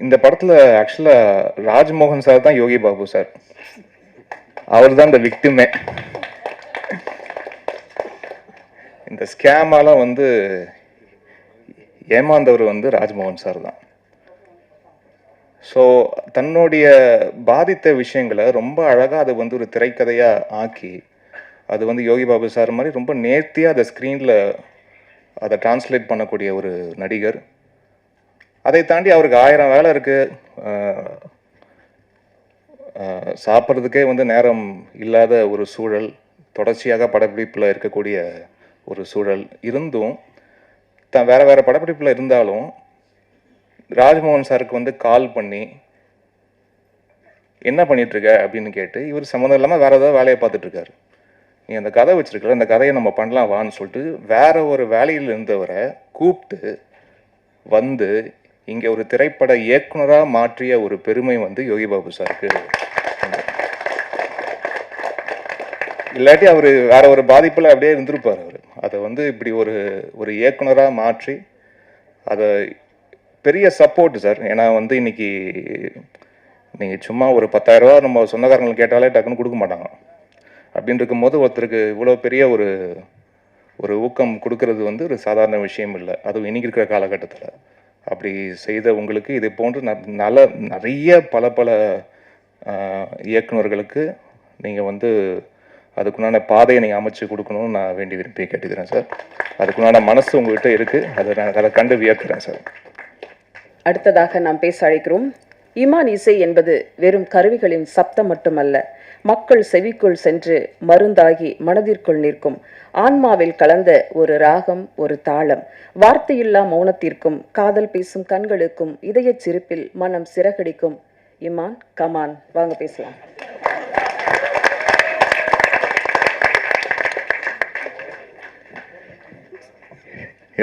இந்த படத்துல ஆக்சுவலா ராஜ்மோகன் சார் தான் யோகி பாபு சார். அவர் தான் இந்த விக்டிமே. இந்த ஸ்கேமால வந்து ஏமாந்தவர் வந்து ராஜ்மோகன் சார் தான். ஸோ தன்னுடைய பாதித்த விஷயங்களை ரொம்ப அழகாக அதை வந்து ஒரு திரைக்கதையாக ஆக்கி அது வந்து யோகி பாபு சார் மாதிரி ரொம்ப நேர்த்தியாக அதை ஸ்க்ரீனில் அதை டிரான்ஸ்லேட் பண்ணக்கூடிய ஒரு நடிகர். அதை தாண்டி அவருக்கு 1000 வேலை இருக்குது. சாப்பிட்றதுக்கே வந்து நேரம் இல்லாத ஒரு சூழல், தொடர்ச்சியாக படப்பிடிப்பில் இருக்கக்கூடிய ஒரு சூழல் இருந்தும் வேறு வேறு படப்பிடிப்பில் இருந்தாலும் ராஜ்மோகன் சாருக்கு வந்து கால் பண்ணி என்ன பண்ணிகிட்ருக்க அப்படின்னு கேட்டு இவர் சம்மந்தம் இல்லாமல் வேறு ஏதாவது வேலையை பார்த்துட்ருக்காரு. நீ அந்த கதை வச்சுருக்கல, அந்த கதையை நம்ம பண்ணலாம் வான்னு சொல்லிட்டு வேற ஒரு வேலையில் இருந்தவரை கூப்பிட்டு வந்து இங்கே ஒரு திரைப்பட இயக்குனராக மாற்றிய ஒரு பெருமை வந்து யோகி பாபு சாருக்கு. இல்லாட்டி அவர் வேற ஒரு பாதிப்பில் அப்படியே இருந்திருப்பார். அவர் அதை வந்து இப்படி ஒரு ஒரு இயக்குனராக மாற்றி அதை பெரிய சப்போர்ட் சார். ஏன்னா வந்து இன்னைக்கு நீங்கள் சும்மா ஒரு 10,000 ரூபா நம்ம சொந்தக்காரங்களுக்கு கேட்டாலே டக்குன்னு கொடுக்க மாட்டாங்க. அப்படின்னு இருக்கும்போது ஒருத்தருக்கு இவ்வளோ பெரிய ஒரு ஒரு ஊக்கம் கொடுக்கறது வந்து ஒரு சாதாரண விஷயம் இல்லை, அதுவும் இன்னைக்கு இருக்கிற காலகட்டத்தில். அப்படி செய்த உங்களுக்கு இதை போன்று நிறைய பல இயக்குநர்களுக்கு நீங்கள் வந்து அதுக்குண்டான பாதையை நீங்கள் அமைச்சு கொடுக்கணும்னு நான் வேண்டி விரும்பி கேட்டுக்கிறேன் சார். அதுக்குண்டான மனசு உங்கள்கிட்ட இருக்குது, அதை கண்டு வியக்கிறேன் சார். அடுத்ததாக நாம் பேச அழைக்கிறோம். இமான் இசை என்பது வெறும் கருவிகளின் சப்தம் மட்டுமல்ல, மக்கள் செவிக்குள் சென்று மருந்தாகி மனதிற்குள் நிற்கும் ஆன்மாவில் கலந்த ஒரு ராகம், ஒரு தாளம். வார்த்தையில்லா மௌனத்திற்கும் காதல் பேசும் கண்களுக்கும் இதய சிரிப்பில் மனம் சிறகடிக்கும். இமான், கமான், வாங்க பேசலாம்.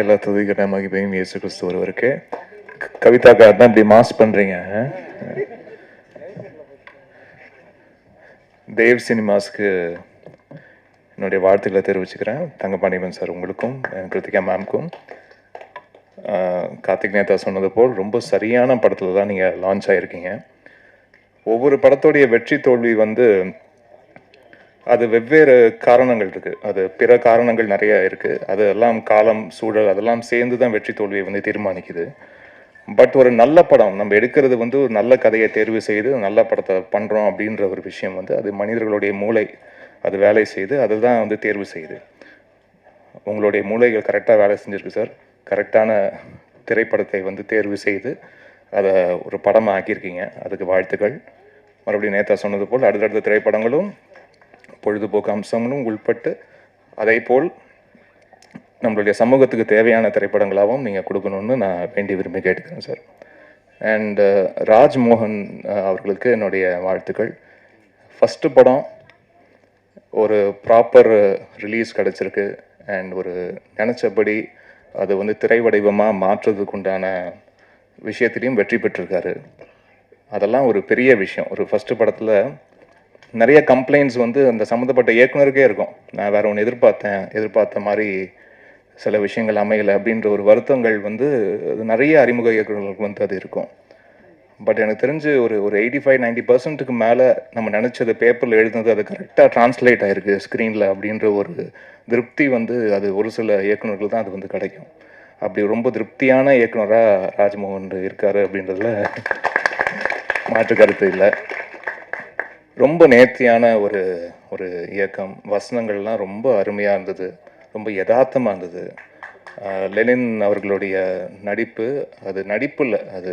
எல்லா துதிக்கிற மகிமையும் இயேசு கிறிஸ்து ஒருவருக்கு. கவிதா கார் தான் இப்படி மாஸ் பண்றீங்க. தேவ் சினிமாஸ்க்கு என்னுடைய வாழ்த்துக்களை தெரிவிச்சுக்கிறேன். தங்கபாண்டியன் சார் உங்களுக்கும், கிருத்திகா மேம்க்கும். கார்த்திக் நேதா சொன்னது போல் ரொம்ப சரியான படத்தில் தான் நீங்கள் லான்ச் ஆகிருக்கீங்க. ஒவ்வொரு படத்தோடைய வெற்றி தோல்வி வந்து அது வெவ்வேறு காரணங்கள் இருக்குது, அது பிற காரணங்கள் நிறைய இருக்குது. அதெல்லாம் காலம், சூழல் அதெல்லாம் சேர்ந்து தான் வெற்றி தோல்வியை வந்து தீர்மானிக்குது. பட் ஒரு நல்ல படம் நம்ம எடுக்கிறது வந்து ஒரு நல்ல கதையை தேர்வு செய்து நல்ல படத்தை பண்ணுறோம் அப்படின்ற ஒரு விஷயம் வந்து அது மனிதர்களுடைய மூளை அது வேலை செய்து அதுதான் வந்து தேர்வு செய்யுது. உங்களுடைய மூளைகள் கரெக்டாக வேலை செஞ்சுருக்கு சார். கரெக்டான திரைப்படத்தை வந்து தேர்வு செய்து அதை ஒரு படமாக ஆக்கியிருக்கீங்க, அதுக்கு வாழ்த்துக்கள். மறுபடியும் நேத்தா சொன்னது போல் அடுத்தடுத்த திரைப்படங்களும் பொழுதுபோக்கு அம்சங்களும் உள்பட்டு அதே போல் நம்மளுடைய சமூகத்துக்கு தேவையான திரைப்படங்களாகவும் நீங்கள் கொடுக்கணும்னு நான் வேண்டி விரும்பி கேட்டுக்கிறேன் சார். அண்ட் ராஜ்மோகன் அவர்களுக்கு என்னுடைய வாழ்த்துக்கள். ஃபஸ்ட்டு படம் ஒரு ப்ராப்பர் ரிலீஸ் கிடச்சிருக்கு அண்ட் ஒரு நினச்சபடி அது வந்து திரை வடிவமாக மாற்றுறதுக்கு உண்டான விஷயத்துலேயும் வெற்றி பெற்றிருக்காரு. அதெல்லாம் ஒரு பெரிய விஷயம். ஒரு ஃபஸ்ட்டு படத்தில் நிறைய கம்ப்ளைண்ட்ஸ் வந்து அந்த சம்மந்தப்பட்ட இயக்குனருக்கே இருக்கும். நான் வேறு ஒன்று எதிர்பார்த்த மாதிரி சில விஷயங்கள் அமையலை அப்படின்ற ஒரு வருத்தங்கள் வந்து நிறைய அறிமுக இயக்குநர்களுக்கு வந்து அது இருக்கும். பட் எனக்கு தெரிஞ்சு ஒரு 85-90% மேலே நம்ம நினச்சது பேப்பரில் எழுதுனது அது கரெக்டாக டிரான்ஸ்லேட் ஆகிருக்கு ஸ்க்ரீனில் அப்படின்ற ஒரு திருப்தி வந்து அது ஒரு சில இயக்குநர்கள் தான் அது வந்து கிடைக்கும். அப்படி ரொம்ப திருப்தியான இயக்குனராக ராஜ்மோகன் இருக்கார் அப்படின்றதுல மாற்று கருத்து இல்லை. ரொம்ப நேர்த்தியான ஒரு ஒரு இயக்கம், வசனங்கள்லாம் ரொம்ப அருமையாக இருந்தது, ரொம்ப யதார்த்தமாக இருந்தது. லெனின் அவர்களுடைய நடிப்பு, அது நடிப்பு இல்லை, அது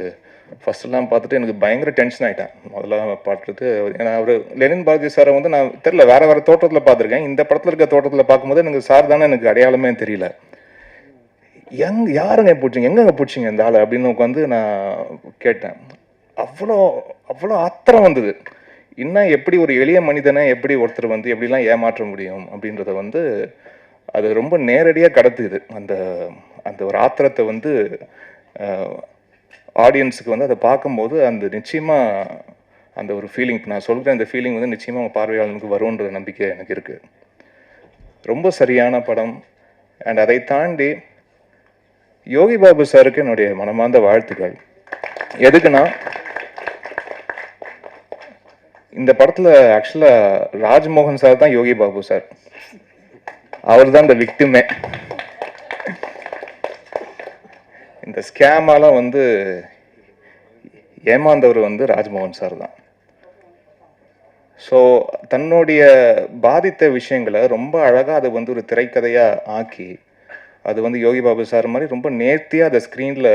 ஃபஸ்ட்டெல்லாம் பார்த்துட்டு எனக்கு பயங்கர டென்ஷன் ஆகிட்டேன் முதல்ல பார்த்துட்டு. ஏன்னா அவர் லெனின் பாரதி சாரை வந்து நான் தெரில வேறு தோட்டத்தில் பார்த்துருக்கேன். இந்த படத்தில் இருக்க தோட்டத்தில் பார்க்கும்போது எனக்கு சார் தானே எனக்கு அடையாளமே தெரியல. யாருங்க பிடிச்சிங்க, எங்கெங்க பிடிச்சிங்க இந்த ஆளை அப்படின்னு உட்காந்து நான் கேட்டேன். அவ்வளோ அவ்வளோ ஆத்திரம் வந்தது. இன்னும் எப்படி ஒரு எளிய மனிதனை எப்படி ஒருத்தர் வந்து எப்படிலாம் ஏமாற்ற முடியும் அப்படின்றத வந்து அது ரொம்ப நேரடியாக கடத்துது. அந்த அந்த ஒரு ஆத்திரத்தை வந்து ஆடியன்ஸுக்கு வந்து அதை பார்க்கும்போது அந்த நிச்சயமாக அந்த ஒரு ஃபீலிங், நான் சொல்கிறேன், அந்த ஃபீலிங் வந்து நிச்சயமாக அவங்க பார்வையாளனுக்கு வரும்ன்ற நம்பிக்கை எனக்கு இருக்குது. ரொம்ப சரியான படம். அண்ட் அதை தாண்டி யோகி பாபு சாருக்கு என்னுடைய மனமார்ந்த வாழ்த்துக்கள். எதுக்குன்னா இந்த படத்தில் ஆக்சுவலாக ராஜ்மோகன் சார் தான் யோகி பாபு சார், அவர் தான் இந்த விக்டிமே. இந்த ஸ்கேமால வந்து ஏமாந்தவர் வந்து ராஜ்மோகன் சார் தான். ஸோ தன்னுடைய பாதித்த விஷயங்களை ரொம்ப அழகாக அதை வந்து ஒரு திரைக்கதையாக ஆக்கி அது வந்து யோகி பாபு சார் மாதிரி ரொம்ப நேர்த்தியாக அதை ஸ்க்ரீனில்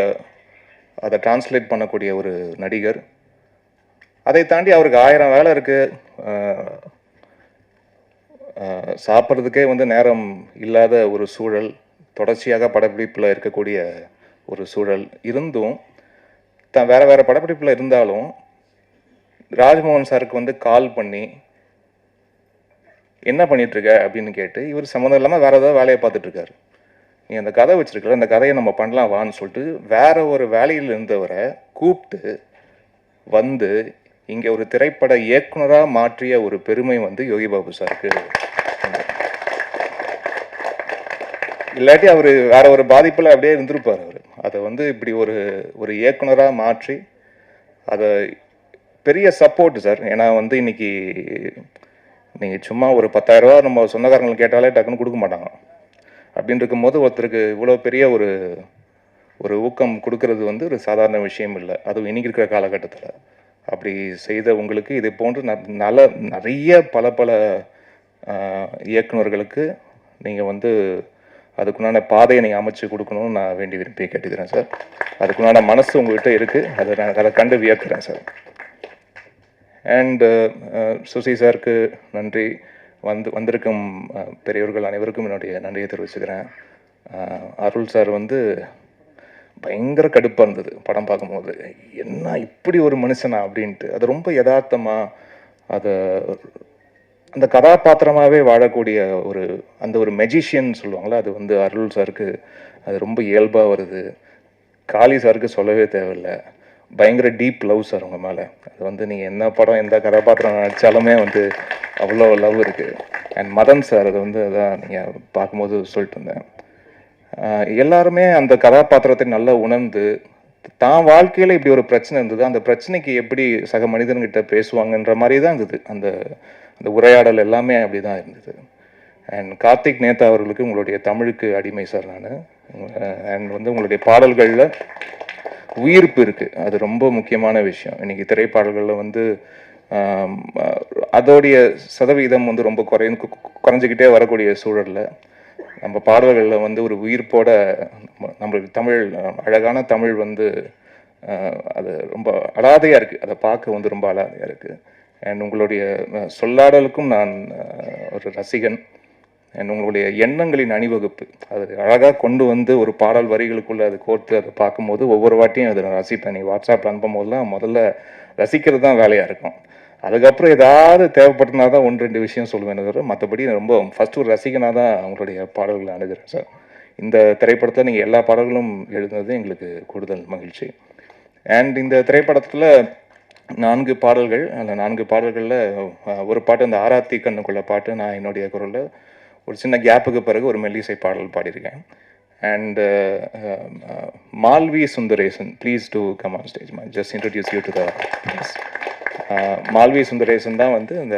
அதை டிரான்ஸ்லேட் பண்ணக்கூடிய ஒரு நடிகர். அதை தாண்டி அவருக்கு 1000 வேலை இருக்குது, சாப்பிட்றதுக்கே வந்து நேரம் இல்லாத ஒரு சூழல், தொடர்ச்சியாக படப்பிடிப்பில் இருக்கக்கூடிய ஒரு சூழல் இருந்தும் வேற வேற படப்பிடிப்பில் இருந்தாலும் ராஜ்மோகன் சாருக்கு வந்து கால் பண்ணி என்ன பண்ணிகிட்ருக்க அப்படின்னு கேட்டு இவர் சம்மந்தம் இல்லாமல் வேறு ஏதாவது வேலையை பார்த்துட்ருக்காரு. நீ அந்த கதை வச்சுருக்கல, அந்த கதையை நம்ம பண்ணலாம் வான்னு சொல்லிட்டு வேற ஒரு வேலையில் இருந்தவரை கூப்பிட்டு வந்து இங்கே ஒரு திரைப்பட இயக்குனராக மாற்றிய ஒரு பெருமை வந்து யோகி பாபு சாருக்கு. இல்லாட்டி அவர் வேற ஒரு பாதிப்பில் அப்படியே இருந்திருப்பார். அவர் அதை வந்து இப்படி ஒரு இயக்குனராக மாற்றி அதை பெரிய சப்போர்ட் சார். ஏன்னா வந்து இன்னைக்கு நீங்கள் சும்மா ஒரு 10,000 ரூபா நம்ம சொந்தக்காரங்களுக்கு கேட்டாலே டக்குன்னு கொடுக்க மாட்டாங்க. அப்படின்னு இருக்கும்போது ஒருத்தருக்கு இவ்வளோ பெரிய ஒரு ஊக்கம் கொடுக்கறது வந்து ஒரு சாதாரண விஷயம் இல்லை, அதுவும் இன்னைக்கு இருக்கிற காலகட்டத்தில். அப்படி செய்த உங்களுக்கு இது போன்று நிறைய பல இயக்குநர்களுக்கு நீங்கள் வந்து அதுக்குண்டான பாதையை நீங்கள் அமைச்சு கொடுக்கணும்னு நான் வேண்டி விரும்பி கேட்டுக்கிறேன் சார். அதுக்குண்டான மனசு உங்கள்கிட்ட இருக்குது, அதை கண்டு வியக்கிறேன் சார். அண்டு சுசி சாருக்கு நன்றி. வந்திருக்கும் பெரியவர்கள் அனைவருக்கும் என்னுடைய நன்றியை தெரிவிச்சுக்கிறேன். அருள் சார் வந்து பயங்கர கடுப்பாக இருந்தது படம் பார்க்கும்போது, என்ன இப்படி ஒரு மனுஷனா அப்படின்ட்டு. அது ரொம்ப யதார்த்தமாக அதை அந்த கதாபாத்திரமாகவே வாழக்கூடிய அந்த ஒரு மெஜிஷியன் சொல்லுவாங்களா, அது வந்து அருள் சாருக்கு அது ரொம்ப இயல்பாக வருது. காளி சாருக்கு சொல்லவே தேவையில்லை, பயங்கர டீப் லவ் சார் உங்கள் மேலே. அது வந்து நீங்கள் என்ன படம் எந்த கதாபாத்திரம் நடித்தாலுமே வந்து அவ்வளோ லவ் இருக்குது. அண்ட் மதன் சார் அது வந்து அதான் நீங்கள் பார்க்கும்போது சொல்லிட்டு இருந்தேன், எல்லாருமே அந்த கதாபாத்திரத்தை நல்லா உணர்ந்து தான் வாழ்க்கையில் இப்படி ஒரு பிரச்சனை இருந்தது, அந்த பிரச்சனைக்கு எப்படி சக மனிதன்கிட்ட பேசுவாங்கன்ற மாதிரி தான் இருந்தது. அந்த உரையாடல் எல்லாமே அப்படி தான் இருந்தது. அண்ட் கார்த்திக் நேதா அவர்களுக்கு உங்களுடைய தமிழுக்கு அடிமை சார் நான். அண்ட் வந்து உங்களுடைய பாடல்களில் உயிர்ப்பு இருக்குது, அது ரொம்ப முக்கியமான விஷயம். இன்றைக்கி திரைப்பாடல்களில் வந்து அதோடைய சதவீதம் வந்து ரொம்ப குறைஞ்சிக்கிட்டே வரக்கூடிய சூழலில் நம்ம பாடல்களில் வந்து ஒரு உயிர்ப்போட நம்மளுக்கு தமிழ், அழகான தமிழ் வந்து அது ரொம்ப அலாதையாக இருக்குது, அதை பார்க்க வந்து ரொம்ப அலாதையாக இருக்குது. அண்ட் உங்களுடைய சொல்லாடலுக்கும் நான் ஒரு ரசிகன். அண்ட் உங்களுடைய எண்ணங்களின் அணிவகுப்பு அது அழகாக கொண்டு வந்து ஒரு பாடல் வரிகளுக்குள்ளே அதை கோர்த்து அதை பார்க்கும்போது ஒவ்வொரு வாட்டியும் அதை நான் ரசிப்பேன். நீ வாட்ஸ்அப்பில் அனுப்பும் போதெல்லாம் முதல்ல ரசிக்கிறது தான் வேலையாக இருக்கும். அதுக்கப்புறம் ஏதாவது தேவைப்பட்டனா தான் 1-2 விஷயம் சொல்லுவேன். தவிர மற்றபடி ரொம்ப ஃபஸ்ட்டு ஒரு ரசிகனாக தான் அவங்களுடைய பாடல்களை அணுகிறேன் சார். இந்த திரைப்படத்தில் நீங்கள் எல்லா பாடல்களும் எழுதுனது எங்களுக்கு கூடுதல் மகிழ்ச்சி. அண்ட் இந்த திரைப்படத்தில் 4 பாடல்கள், அந்த 4 பாடல்களில் ஒரு பாட்டு அந்த ஆராத்தி கண்ணுக்குள்ள பாட்டு நான் என்னுடைய குரலில் ஒரு சின்ன கேப்புக்கு பிறகு ஒரு மெல்லிசை பாடல் பாடியிருக்கேன். And Malvi Sundaresan, please to come on stage, just introduce you to the please. Malvi Sundaresan தான் வந்து இந்த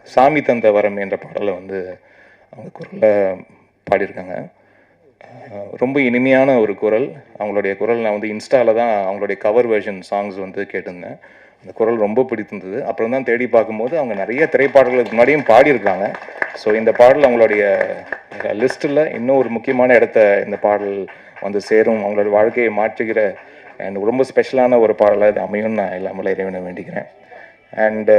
சாமி தந்த வரம் என்ற பாடலை வந்து அவங்க குரலில் பாடியிருக்காங்க. ரொம்ப இனிமையான ஒரு குரல் அவங்களுடைய குரல். நான் வந்து இன்ஸ்டாவில் தான் அவங்களுடைய கவர் வெர்ஷன் சாங்ஸ் வந்து கேட்டிருந்தேன், அந்த குரல் ரொம்ப பிடித்திருந்தது. அப்புறம் தான் தேடி பார்க்கும்போது அவங்க நிறைய திரைப்பாடல்களுக்கு முன்னாடியும் பாடியிருக்காங்க. ஸோ இந்த பாடல் அவங்களுடைய லிஸ்ட்டில் இன்னும் ஒரு முக்கியமான இடத்த இந்த பாடல் வந்து சேரும், அவங்களோட வாழ்க்கையை மாற்றுகிற அண்ட் ரொம்ப ஸ்பெஷலான ஒரு பாடலாக இது அமையும் நான் எல்லாமே இறைவனை வேண்டிக்கிறேன். அண்டு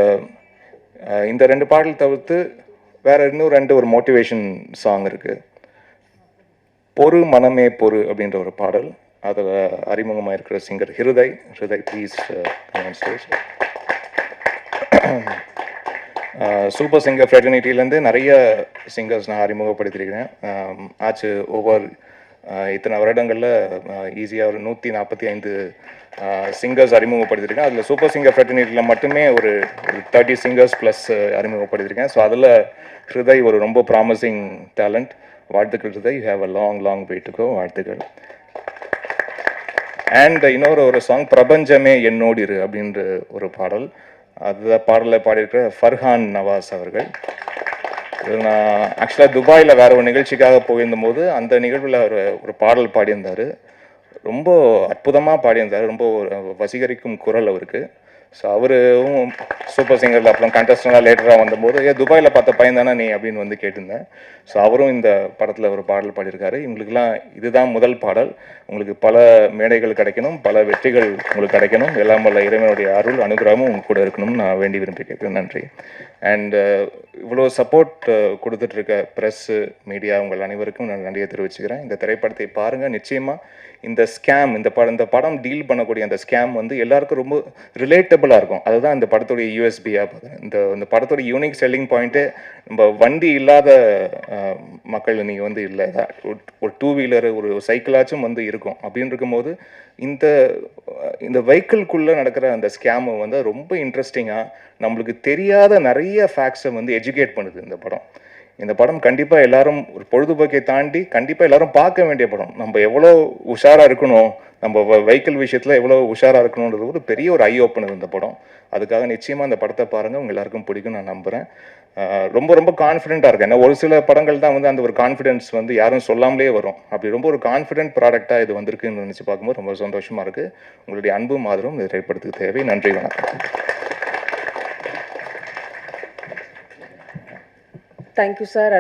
இந்த 2 பாடல் தவிர்த்து வேறு இன்னும் 2 ஒரு மோட்டிவேஷன் சாங் இருக்குது. பொறு மனமே பொறு அப்படின்ற ஒரு பாடல், அதில் அறிமுகமாக இருக்கிற singer Hriday. Please stage. Super singer ஃப்ரெட்டர்னிட்டிலேருந்து நிறைய சிங்கர்ஸ் நான் அறிமுகப்படுத்தியிருக்கிறேன். ஆச்சு ஓவர் இத்தனை வருடங்களில் ஈஸியாக ஒரு 145 சிங்கர்ஸ் அறிமுகப்படுத்தியிருக்கேன். அதில் சூப்பர் சிங்கர் ஃப்ரெட்டர்னிட்டியில் மட்டுமே ஒரு 30 சிங்கர்ஸ் ப்ளஸ் அறிமுகப்படுத்தியிருக்கேன். ஸோ அதில் ஹிருதய் ஒரு ரொம்ப ப்ராமிசிங் டேலண்ட். வாழ்த்துக்கள் Hriday, you have a long way to go. வாழ்த்துக்கள். அண்ட் இன்னொரு ஒரு சாங் பிரபஞ்சமே என்னோடு இரு அப்படின்ற ஒரு பாடல். அந்த பாடலை பாடியிருக்கிற ஃபர்ஹான் நவாஸ் அவர்கள். இது நான் ஆக்சுவலாக துபாயில் வேற ஒரு நிகழ்ச்சிக்காக போயிருந்தபோது அந்த நிகழ்வில் ஒரு ஒரு பாடல் பாடியிருந்தார். ரொம்ப அற்புதமாக பாடியிருந்தார். ரொம்ப ஒரு வசீகரிக்கும் குரல் அவருக்கு. ஸோ அவரும் சூப்பர் சிங்கரில் அப்புறம் கண்டஸ்டண்டாக லேட்டராக வந்தபோது துபாயில் பார்த்த பையன் தானே நீ அப்படின்னு வந்து கேட்டிருந்தேன். ஸோ அவரும் இந்த படத்தில் ஒரு பாடல் பாடியிருக்காரு. இவங்களுக்கெல்லாம் இதுதான் முதல் பாடல். உங்களுக்கு பல மேடைகள் கிடைக்கணும், பல வெற்றிகள் உங்களுக்கு கிடைக்கணும். எல்லாம் வல்ல இறைவனுடைய அருள் அனுகிரகமும் உங்க கூட இருக்கணும்னு நான் வேண்டி விரும்பி கேட்குறேன். நன்றி. அண்ட் இவ்வளோ சப்போர்ட் கொடுத்துட்ருக்க ப்ரெஸ்ஸு, மீடியா உங்கள் அனைவருக்கும் நான் நன்றியை தெரிவிச்சுக்கிறேன். இந்த திரைப்படத்தை பாருங்கள். நிச்சயமாக இந்த ஸ்கேம் இந்த படம் டீல் பண்ணக்கூடிய அந்த ஸ்கேம் வந்து எல்லாருக்கும் ரொம்ப ரிலேட்டபிளாக இருக்கும். அதுதான் இந்த படத்துடைய யூஎஸ்பியாக பார்க்குறேன். இந்த படத்தோட யூனிக் செல்லிங் பாயிண்ட்டு நம்ம வண்டி இல்லாத மக்கள் நீங்கள் வந்து இல்லை, ஒரு டூ வீலர் ஒரு சைக்கிளாச்சும் வந்து இருக்கும். அப்படின்னு இருக்கும்போது இந்த வெஹிக்கிள்குள்ளே நடக்கிற அந்த ஸ்கேமை வந்து ரொம்ப இன்ட்ரெஸ்டிங்காக நம்மளுக்கு தெரியாத நிறைய ஃபேக்ட்ஸை வந்து எஜுகேட் பண்ணுது இந்த படம். இந்த படம் கண்டிப்பாக எல்லாரும் ஒரு பொழுதுபோக்கை தாண்டி கண்டிப்பாக எல்லாரும் பார்க்க வேண்டிய படம். நம்ம எவ்வளோ உஷாராக இருக்கணும், நம்ம வெஹிக்கிள் விஷயத்தில் எவ்வளோ உஷாராக இருக்கணுன்றது ஒரு பெரிய ஒரு ஐ ஓப்பனர் இந்த படம். அதுக்காக நிச்சயமாக இந்த படத்தை பாருங்கள், உங்கள் எல்லாருக்கும் பிடிக்கும் நான் நம்புகிறேன். ரொம்ப ரொம்ப கான்ஃபிடென்ட்டாக இருக்கேன். ஏன்னா ஒரு சில படங்கள் தான் வந்து அந்த ஒரு கான்ஃபிடென்ஸ் வந்து யாரும் சொல்லாமலே வரும். அப்படி ரொம்ப ஒரு கான்ஃபிடென்ட் ப்ராடக்டாக இது வந்திருக்குன்னு நினச்சி பார்க்கும்போது ரொம்ப சந்தோஷமாக இருக்குது. உங்களுடைய அன்பும் ஆதரவும் இந்த திரைப்படத்துக்கு தேவை. நன்றி, வணக்கம். Thank you sir.